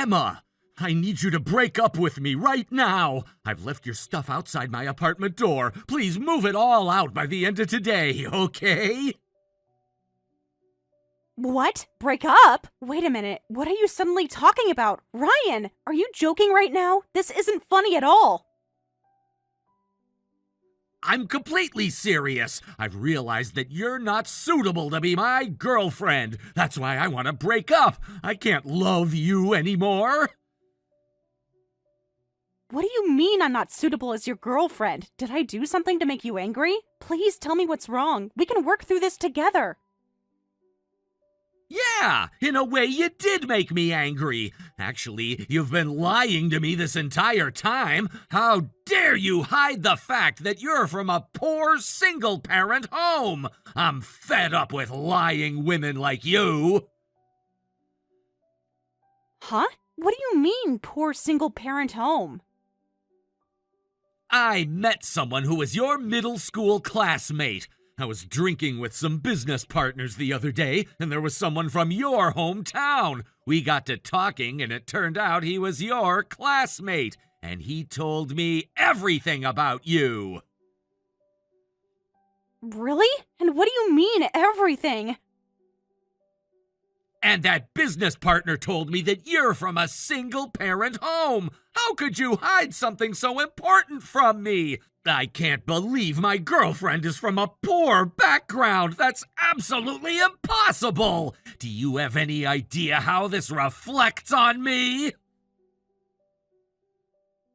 Emma, I need you to break up with me right now. I've left your stuff outside my apartment door. Please move it all out by the end of today, okay? What? Break up? Wait a minute. What are you suddenly talking about? Ryan, are you joking right now? This isn't funny at all. I'm completely serious. I've realized that you're not suitable to be my girlfriend. That's why I want to break up. I can't love you anymore. What do you mean I'm not suitable as your girlfriend? Did I do something to make you angry? Please tell me what's wrong. We can work through this together. Yeah, in a way you did make me angry. Actually, you've been lying to me this entire time. How dare you hide the fact that you're from a poor single-parent home? I'm fed up with lying women like you. Huh? What do you mean, poor single-parent home? I met someone who was your middle school classmate. I was drinking with some business partners the other day, and there was someone from your hometown. We got to talking, and it turned out he was your classmate, and he told me everything about you. Really? And what do you mean, everything? And that business partner told me that you're from a single-parent home. How could you hide something so important from me? I can't believe my girlfriend is from a poor background. That's absolutely impossible. Do you have any idea how this reflects on me?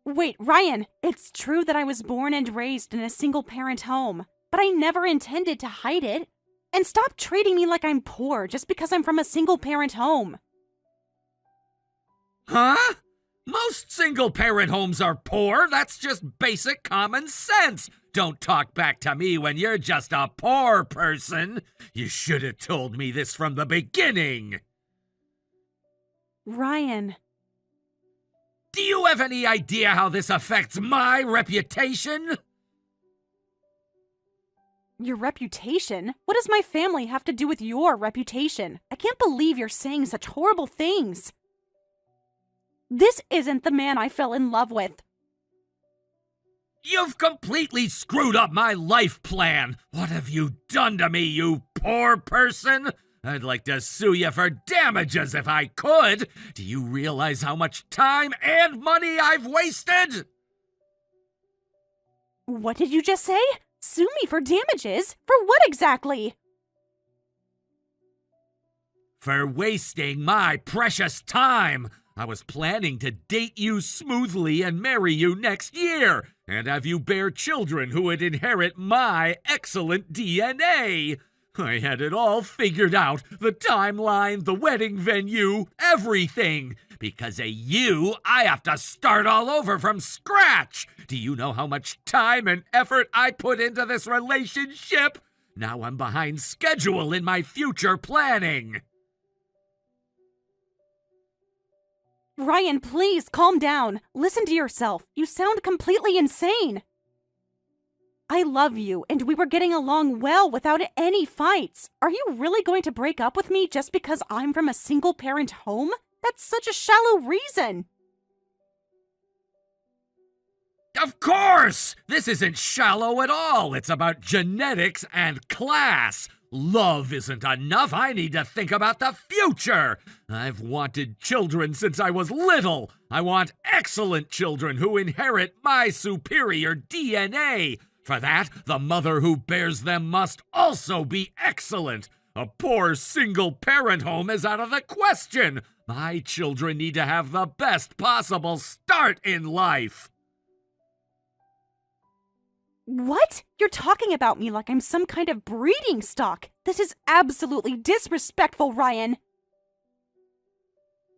Wait, Ryan, it's true that I was born and raised in a single-parent home, but I never intended to hide it. And stop treating me like I'm poor just because I'm from a single-parent home. Huh? Most single-parent homes are poor. That's just basic common sense. Don't talk back to me when you're just a poor person. You should have told me this from the beginning. Ryan. Do you have any idea how this affects my reputation? Your reputation? What does my family have to do with your reputation? I can't believe you're saying such horrible things. This isn't the man I fell in love with. You've completely screwed up my life plan. What have you done to me, you poor person? I'd like to sue you for damages if I could. Do you realize how much time and money I've wasted? What did you just say? Sue me for damages? For what exactly? For wasting my precious time. I was planning to date you smoothly and marry you next year, and have you bear children who would inherit my excellent DNA. I had it all figured out, the timeline, the wedding venue, everything. Because of you, I have to start all over from scratch. Do you know how much time and effort I put into this relationship? Now I'm behind schedule in my future planning. Ryan, please calm down. Listen to yourself. You sound completely insane. I love you, and we were getting along well without any fights. Are you really going to break up with me just because I'm from a single-parent home? That's such a shallow reason. Of course! This isn't shallow at all. It's about genetics and class. Love isn't enough. I need to think about the future. I've wanted children since I was little. I want excellent children who inherit my superior DNA. For that, the mother who bears them must also be excellent. A poor single-parent home is out of the question. My children need to have the best possible start in life. What? You're talking about me like I'm some kind of breeding stock. This is absolutely disrespectful, Ryan.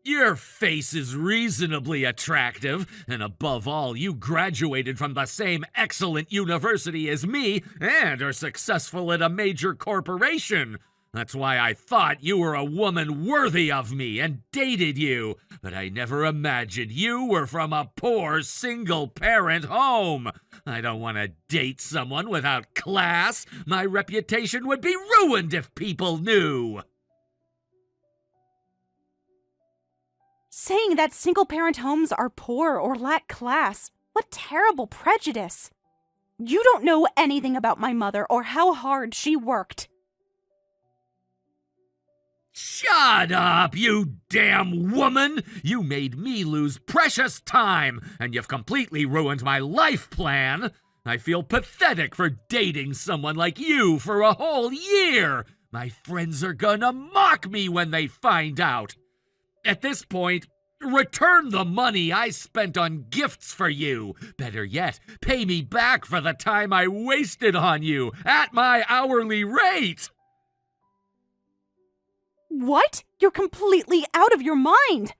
Your face is reasonably attractive, and above all, you graduated from the same excellent university as me and are successful at a major corporation. That's why I thought you were a woman worthy of me and dated you, but I never imagined you were from a poor single-parent home. I don't want to date someone without class. My reputation would be ruined if people knew. Saying that single-parent homes are poor or lack class. What terrible prejudice. You don't know anything about my mother or how hard she worked. Shut up, you damn woman! You made me lose precious time, and you've completely ruined my life plan. I feel pathetic for dating someone like you for a whole year. My friends are gonna mock me when they find out. At this point, return the money I spent on gifts for you. Better yet, pay me back for the time I wasted on you at my hourly rate. What? You're completely out of your mind!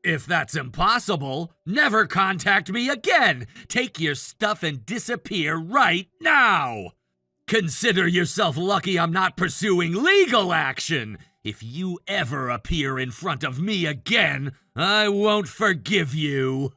If that's impossible, never contact me again. Take your stuff and disappear right now. Consider yourself lucky I'm not pursuing legal action. If you ever appear in front of me again, I won't forgive you.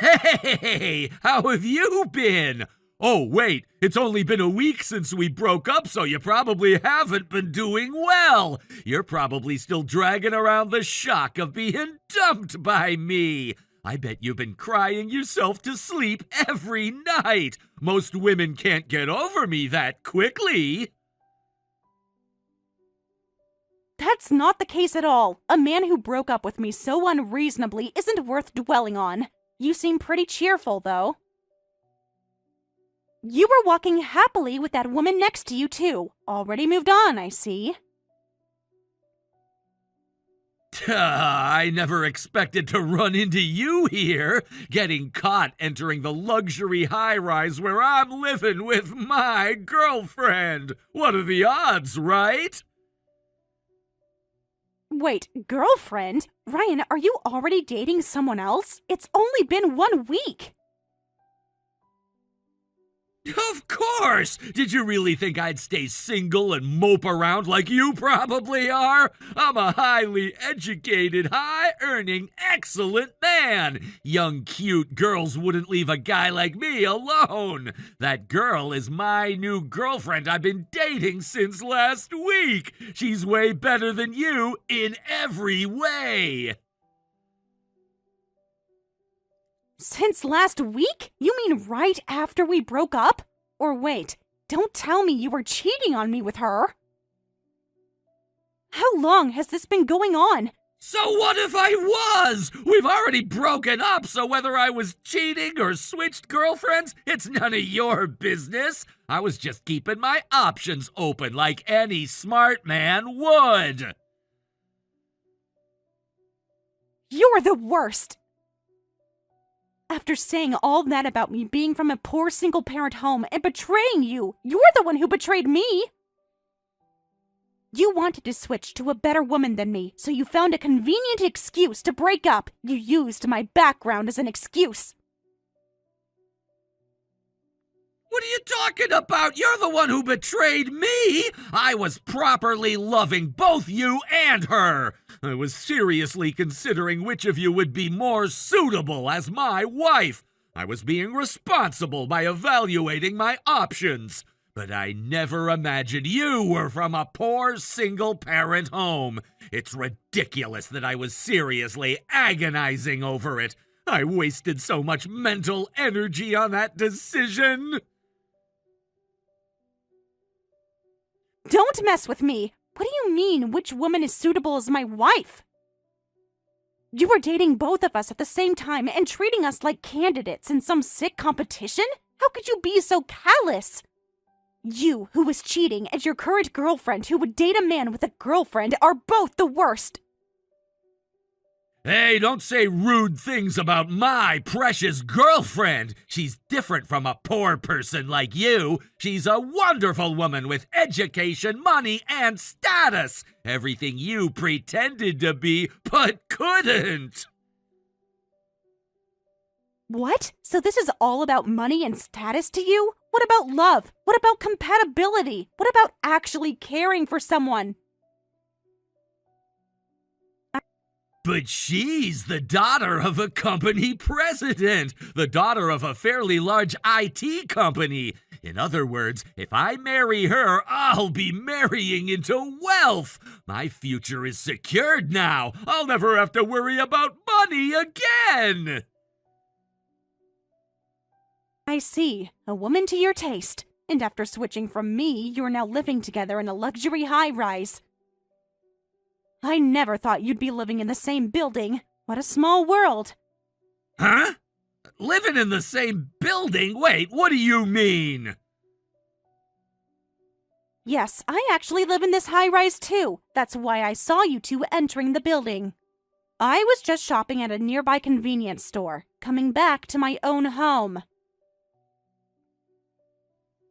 Hey, how have you been? Oh, wait, it's only been a week since we broke up, so you probably haven't been doing well. You're probably still dragging around the shock of being dumped by me. I bet you've been crying yourself to sleep every night. Most women can't get over me that quickly. That's not the case at all. A man who broke up with me so unreasonably isn't worth dwelling on. You seem pretty cheerful, though. You were walking happily with that woman next to you, too. Already moved on, I see. I never expected to run into you here, getting caught entering the luxury high-rise where I'm living with my girlfriend. What are the odds, right? Wait, girlfriend? Ryan, are you already dating someone else? It's only been 1 week. Of course! Did you really think I'd stay single and mope around like you probably are? I'm a highly educated, high-earning, excellent man. Young, cute girls wouldn't leave a guy like me alone. That girl is my new girlfriend I've been dating since last week. She's way better than you in every way. Since last week? You mean right after we broke up? Or wait, don't tell me you were cheating on me with her. How long has this been going on? So what if I was? We've already broken up, so whether I was cheating or switched girlfriends, it's none of your business. I was just keeping my options open like any smart man would. You're the worst. After saying all that about me being from a poor single-parent home and betraying you, you're the one who betrayed me. You wanted to switch to a better woman than me, so you found a convenient excuse to break up. You used my background as an excuse. What are you talking about? You're the one who betrayed me! I was properly loving both you and her. I was seriously considering which of you would be more suitable as my wife. I was being responsible by evaluating my options. But I never imagined you were from a poor single-parent home. It's ridiculous that I was seriously agonizing over it. I wasted so much mental energy on that decision. Don't mess with me. What do you mean, which woman is suitable as my wife? You were dating both of us at the same time and treating us like candidates in some sick competition? How could you be so callous? You, who was cheating, and your current girlfriend who would date a man with a girlfriend are both the worst. Hey, don't say rude things about my precious girlfriend. She's different from a poor person like you. She's a wonderful woman with education, money, and status. Everything you pretended to be, but couldn't. What? So this is all about money and status to you? What about love? What about compatibility? What about actually caring for someone? But she's the daughter of a company president, the daughter of a fairly large IT company. In other words, if I marry her, I'll be marrying into wealth. My future is secured now. I'll never have to worry about money again. I see. A woman to your taste. And after switching from me, you're now living together in a luxury high-rise. I never thought you'd be living in the same building. What a small world. Huh? Living in the same building? Wait, what do you mean? Yes, I actually live in this high-rise too. That's why I saw you two entering the building. I was just shopping at a nearby convenience store, coming back to my own home.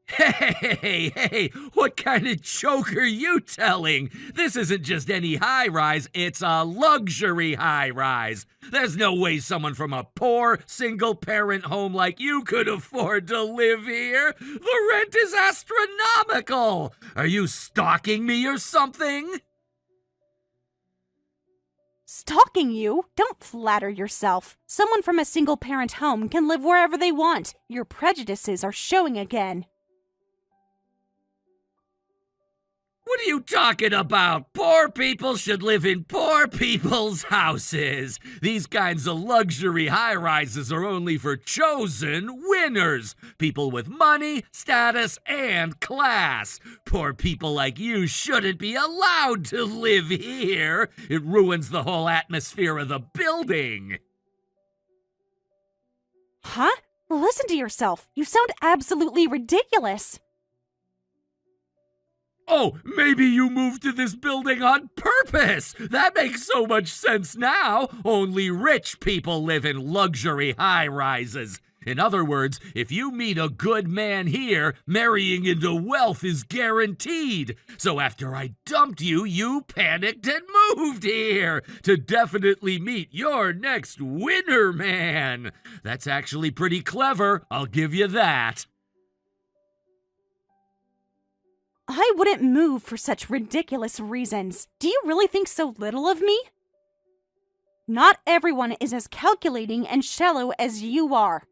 Hey, what kind of joke are you telling? This isn't just any high-rise, it's a luxury high-rise. There's no way someone from a poor, single-parent home like you could afford to live here. The rent is astronomical. Are you stalking me or something? Stalking you? Don't flatter yourself. Someone from a single-parent home can live wherever they want. Your prejudices are showing again. What are you talking about? Poor people should live in poor people's houses. These kinds of luxury high-rises are only for chosen winners. People with money, status, and class. Poor people like you shouldn't be allowed to live here. It ruins the whole atmosphere of the building. Huh? Listen to yourself. You sound absolutely ridiculous. Oh, maybe you moved to this building on purpose! That makes so much sense now! Only rich people live in luxury high-rises. In other words, if you meet a good man here, marrying into wealth is guaranteed. So after I dumped you, you panicked and moved here to definitely meet your next winner man. That's actually pretty clever, I'll give you that. I wouldn't move for such ridiculous reasons. Do you really think so little of me? Not everyone is as calculating and shallow as you are.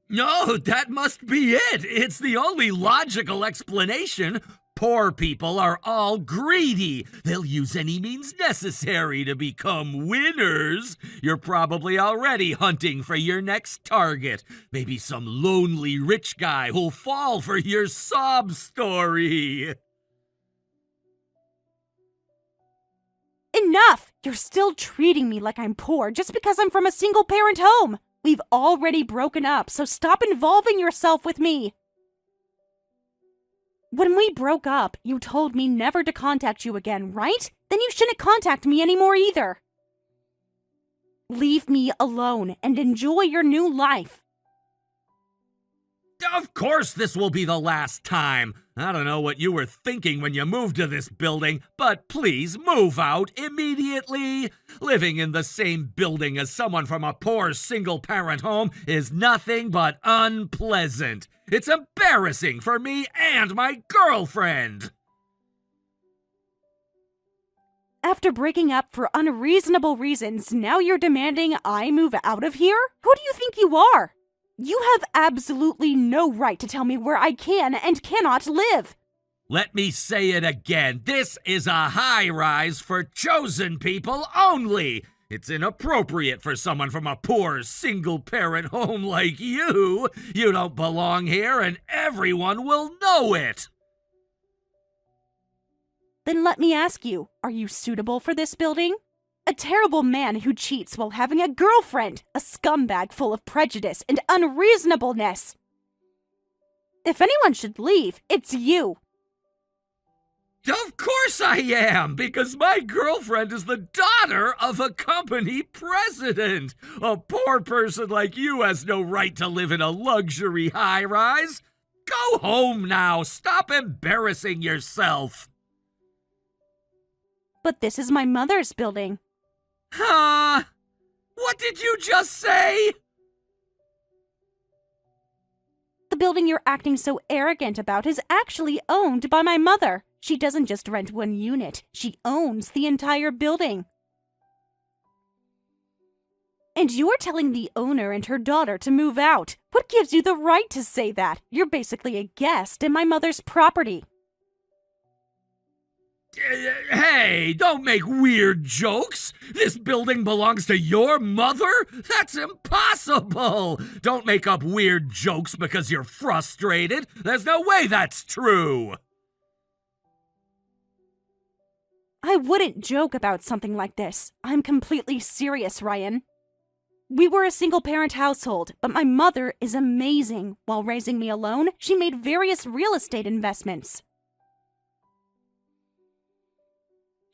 No, that must be it. It's the only logical explanation. Poor people are all greedy. They'll use any means necessary to become winners. You're probably already hunting for your next target. Maybe some lonely rich guy who'll fall for your sob story. Enough! You're still treating me like I'm poor just because I'm from a single-parent home. We've already broken up, so stop involving yourself with me. When we broke up, you told me never to contact you again, right? Then you shouldn't contact me anymore either. Leave me alone and enjoy your new life. Of course this will be the last time. I don't know what you were thinking when you moved to this building, but please move out immediately. Living in the same building as someone from a poor single-parent home is nothing but unpleasant. It's embarrassing for me and my girlfriend. After breaking up for unreasonable reasons, now you're demanding I move out of here? Who do you think you are? You have absolutely no right to tell me where I can and cannot live. Let me say it again. This is a high-rise for chosen people only. It's inappropriate for someone from a poor, single-parent home like you. You don't belong here, and everyone will know it. Then let me ask you, are you suitable for this building? A terrible man who cheats while having a girlfriend, a scumbag full of prejudice and unreasonableness. If anyone should leave, it's you. Of course I am, because my girlfriend is the daughter of a company president. A poor person like you has no right to live in a luxury high-rise. Go home now. Stop embarrassing yourself. But this is my mother's building. Huh? What did you just say? The building you're acting so arrogant about is actually owned by my mother. She doesn't just rent one unit, she owns the entire building. And you're telling the owner and her daughter to move out. What gives you the right to say that? You're basically a guest in my mother's property. Hey, don't make weird jokes. This building belongs to your mother? That's impossible. Don't make up weird jokes because you're frustrated. There's no way that's true. I wouldn't joke about something like this. I'm completely serious, Ryan. We were a single-parent household, but my mother is amazing. While raising me alone, she made various real estate investments.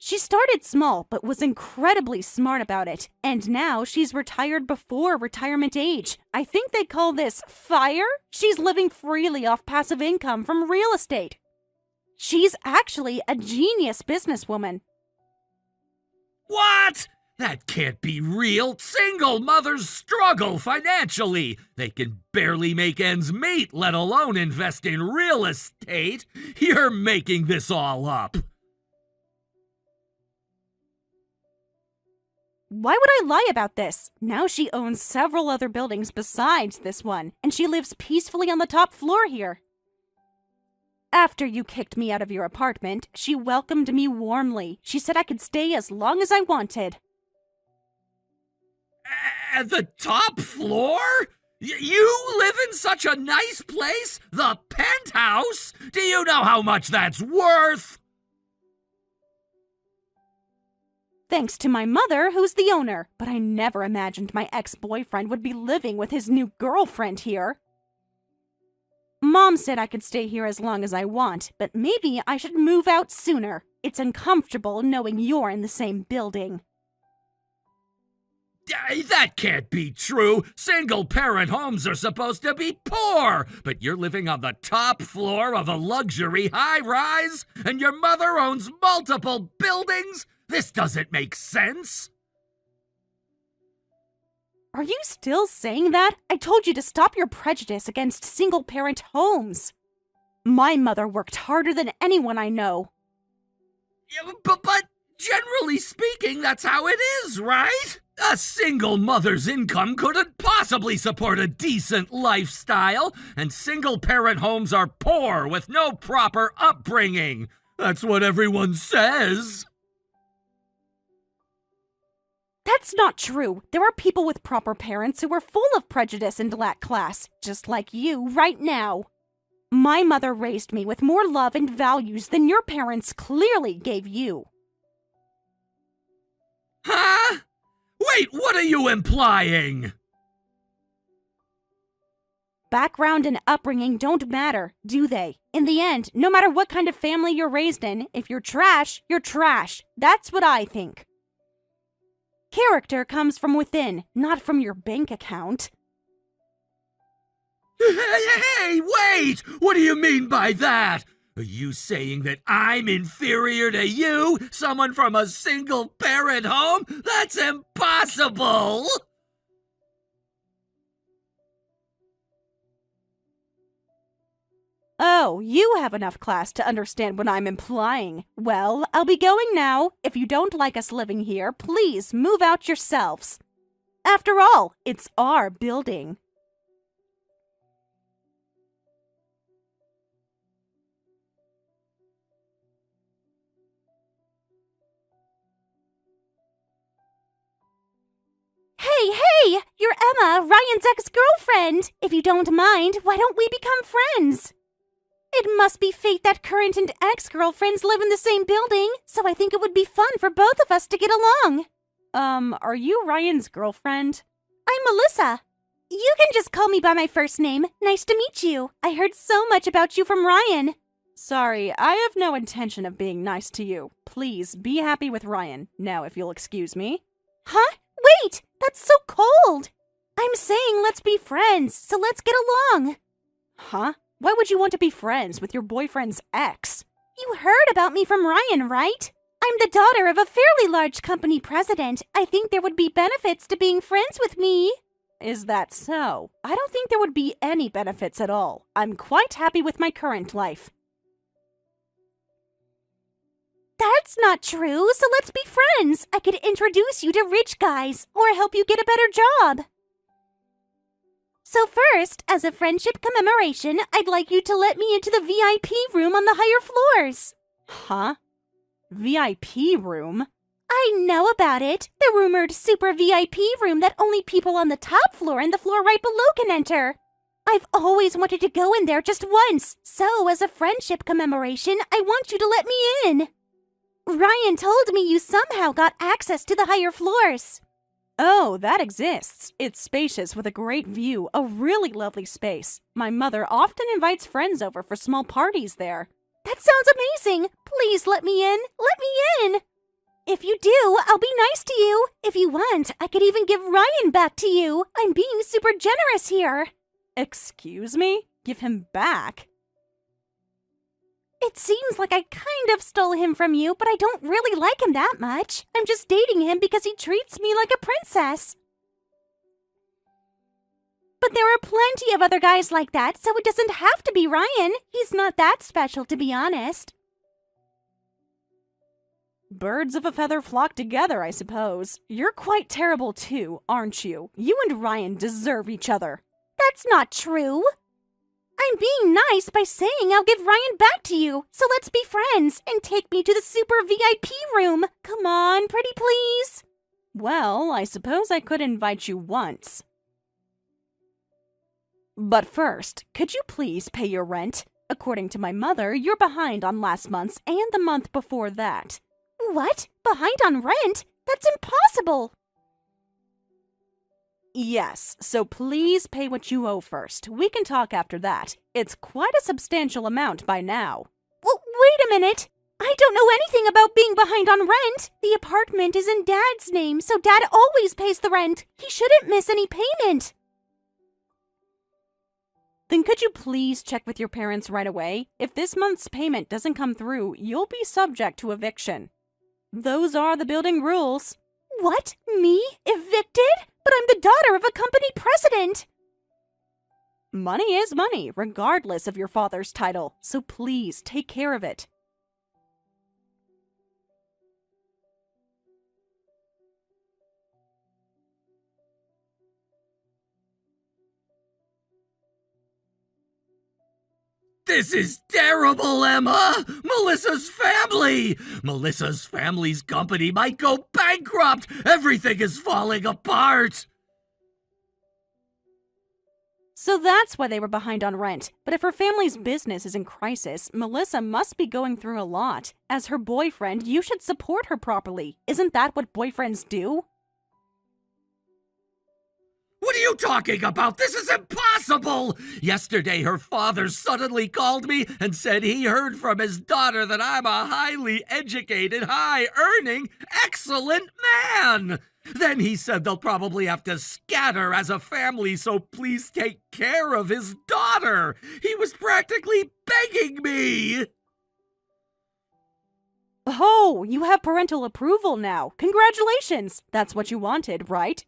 She started small, but was incredibly smart about it. And now she's retired before retirement age. I think they call this FIRE. She's living freely off passive income from real estate. She's actually a genius businesswoman. What? That can't be real. Single mothers struggle financially. They can barely make ends meet, let alone invest in real estate. You're making this all up. Why would I lie about this? Now she owns several other buildings besides this one, and she lives peacefully on the top floor here. After you kicked me out of your apartment, she welcomed me warmly. She said I could stay as long as I wanted. At the top floor? You live in such a nice place? The penthouse? Do you know how much that's worth? Thanks to my mother, who's the owner. But I never imagined my ex-boyfriend would be living with his new girlfriend here. Mom said I could stay here as long as I want, but maybe I should move out sooner. It's uncomfortable knowing you're in the same building. That can't be true. Single-parent homes are supposed to be poor, but you're living on the top floor of a luxury high-rise, and your mother owns multiple buildings? This doesn't make sense. Are you still saying that? I told you to stop your prejudice against single-parent homes. My mother worked harder than anyone I know. Yeah, but generally speaking, that's how it is, right? A single mother's income couldn't possibly support a decent lifestyle, and single-parent homes are poor with no proper upbringing. That's what everyone says. That's not true. There are people with proper parents who are full of prejudice and lack class, just like you right now. My mother raised me with more love and values than your parents clearly gave you. Huh? Wait, what are you implying? Background and upbringing don't matter, do they? In the end, no matter what kind of family you're raised in, if you're trash, you're trash. That's what I think. Character comes from within, not from your bank account. Hey, wait! What do you mean by that? Are you saying that I'm inferior to you, someone from a single-parent home? That's impossible! Oh, you have enough class to understand what I'm implying. Well, I'll be going now. If you don't like us living here, please move out yourselves. After all, it's our building. Hey! You're Emma, Ryan's ex-girlfriend! If you don't mind, why don't we become friends? It must be fate that current and ex-girlfriends live in the same building, so I think it would be fun for both of us to get along. Are you Ryan's girlfriend? I'm Melissa. You can just call me by my first name. Nice to meet you. I heard so much about you from Ryan. Sorry, I have no intention of being nice to you. Please, be happy with Ryan. Now, if you'll excuse me. Huh? Wait! That's so cold! I'm saying let's be friends, so let's get along. Huh? Why would you want to be friends with your boyfriend's ex? You heard about me from Ryan, right? I'm the daughter of a fairly large company president. I think there would be benefits to being friends with me. Is that so? I don't think there would be any benefits at all. I'm quite happy with my current life. That's not true, so let's be friends. I could introduce you to rich guys or help you get a better job. So first, as a friendship commemoration, I'd like you to let me into the VIP room on the higher floors. Huh? VIP room? I know about it. The rumored super VIP room that only people on the top floor and the floor right below can enter. I've always wanted to go in there just once, so as a friendship commemoration, I want you to let me in. Ryan told me you somehow got access to the higher floors. Oh, that exists. It's spacious with a great view, a really lovely space. My mother often invites friends over for small parties there. That sounds amazing. Please let me in. Let me in. If you do, I'll be nice to you. If you want, I could even give Ryan back to you. I'm being super generous here. Excuse me? Give him back? It seems like I kind of stole him from you, but I don't really like him that much. I'm just dating him because he treats me like a princess. But there are plenty of other guys like that, so it doesn't have to be Ryan. He's not that special, to be honest. Birds of a feather flock together, I suppose. You're quite terrible too, aren't you? You and Ryan deserve each other. That's not true. I'm being nice by saying I'll give Ryan back to you, so let's be friends and take me to the super VIP room. Come on, pretty please. Well, I suppose I could invite you once. But first, could you please pay your rent? According to my mother, you're behind on last month's and the month before that. What? Behind on rent? That's impossible. Yes, so please pay what you owe first. We can talk after that. It's quite a substantial amount by now. Well, wait a minute. I don't know anything about being behind on rent. The apartment is in Dad's name, so Dad always pays the rent. He shouldn't miss any payment. Then could you please check with your parents right away? If this month's payment doesn't come through, you'll be subject to eviction. Those are the building rules. What? Me? Evicted? But I'm the daughter of a company president. Money is money, regardless of your father's title, so please take care of it. This is terrible, Emma! Melissa's family! Melissa's family's company might go bankrupt! Everything is falling apart! So that's why they were behind on rent. But if her family's business is in crisis, Melissa must be going through a lot. As her boyfriend, you should support her properly. Isn't that what boyfriends do? What are you talking about? This is impossible! Yesterday, her father suddenly called me and said he heard from his daughter that I'm a highly educated, high-earning, excellent man! Then he said they'll probably have to scatter as a family, so please take care of his daughter! He was practically begging me! Oh, you have parental approval now. Congratulations! That's what you wanted, right?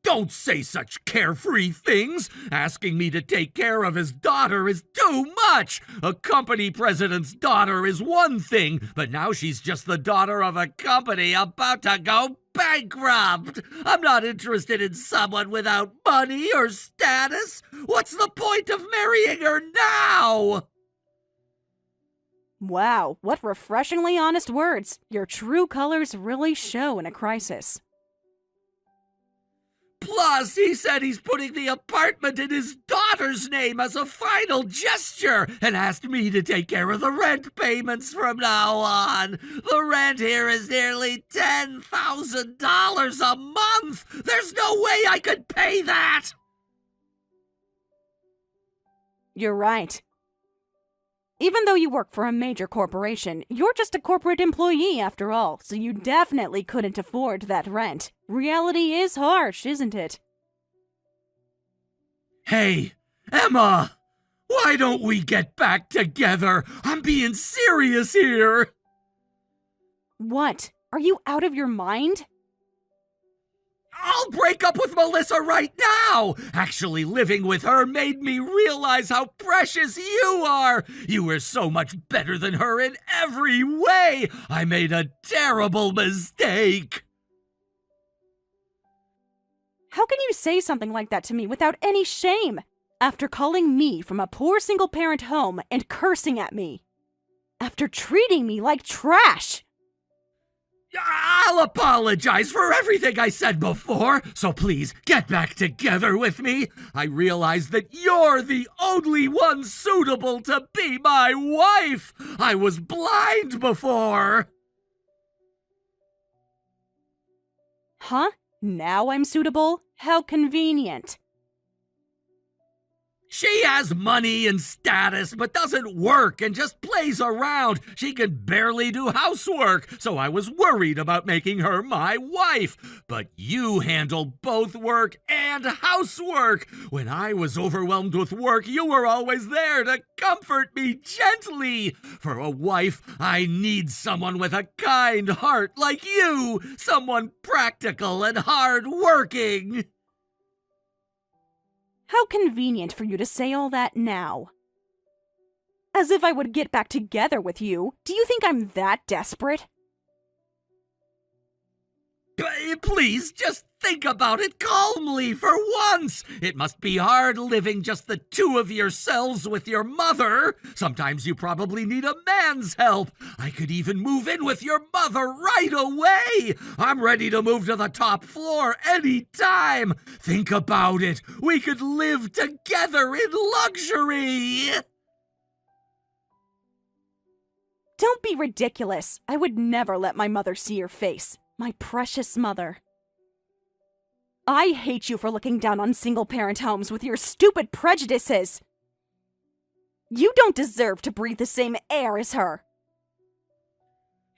Don't say such carefree things! Asking me to take care of his daughter is too much! A company president's daughter is one thing, but now she's just the daughter of a company about to go bankrupt! I'm not interested in someone without money or status! What's the point of marrying her now? Wow, what refreshingly honest words. Your true colors really show in a crisis. Plus, he said he's putting the apartment in his daughter's name as a final gesture and asked me to take care of the rent payments from now on. The rent here is nearly $10,000 a month. There's no way I could pay that. You're right. Even though you work for a major corporation, you're just a corporate employee after all, so you definitely couldn't afford that rent. Reality is harsh, isn't it? Hey, Emma! Why don't we get back together? I'm being serious here! What? Are you out of your mind? I'll break up with Melissa right now! Actually, living with her made me realize how precious you are! You were so much better than her in every way! I made a terrible mistake! How can you say something like that to me without any shame? After calling me from a poor single-parent home and cursing at me. After treating me like trash! I'll apologize for everything I said before, so please get back together with me. I realize that you're the only one suitable to be my wife. I was blind before. Huh? Now I'm suitable? How convenient. She has money and status, but doesn't work and just plays around. She can barely do housework, so I was worried about making her my wife. But you handle both work and housework. When I was overwhelmed with work, you were always there to comfort me gently. For a wife, I need someone with a kind heart like you, someone practical and hard-working. How convenient for you to say all that now. As if I would get back together with you. Do you think I'm that desperate? Please, just think about it calmly for once. It must be hard living just the two of yourselves with your mother. Sometimes you probably need a man's help. I could even move in with your mother right away. I'm ready to move to the top floor anytime. Think about it. We could live together in luxury. Don't be ridiculous. I would never let my mother see your face. My precious mother. I hate you for looking down on single-parent homes with your stupid prejudices. You don't deserve to breathe the same air as her.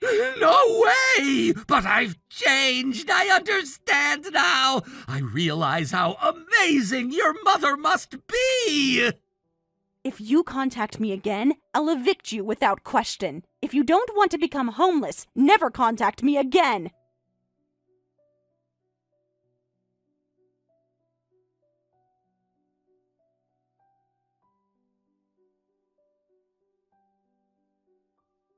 No way! But I've changed. I understand now. I realize how amazing your mother must be. If you contact me again, I'll evict you without question. If you don't want to become homeless, never contact me again.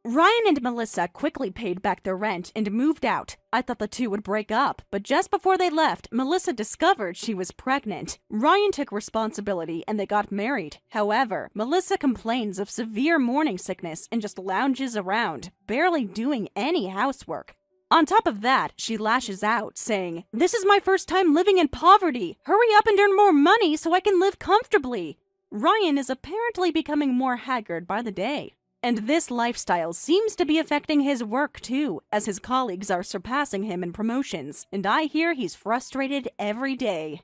Ryan and Melissa quickly paid back their rent and moved out. I thought the two would break up, but just before they left, Melissa discovered she was pregnant. Ryan took responsibility and they got married. However, Melissa complains of severe morning sickness and just lounges around, barely doing any housework. On top of that, she lashes out, saying, "This is my first time living in poverty. Hurry up and earn more money so I can live comfortably." Ryan is apparently becoming more haggard by the day. And this lifestyle seems to be affecting his work too, as his colleagues are surpassing him in promotions, and I hear he's frustrated every day.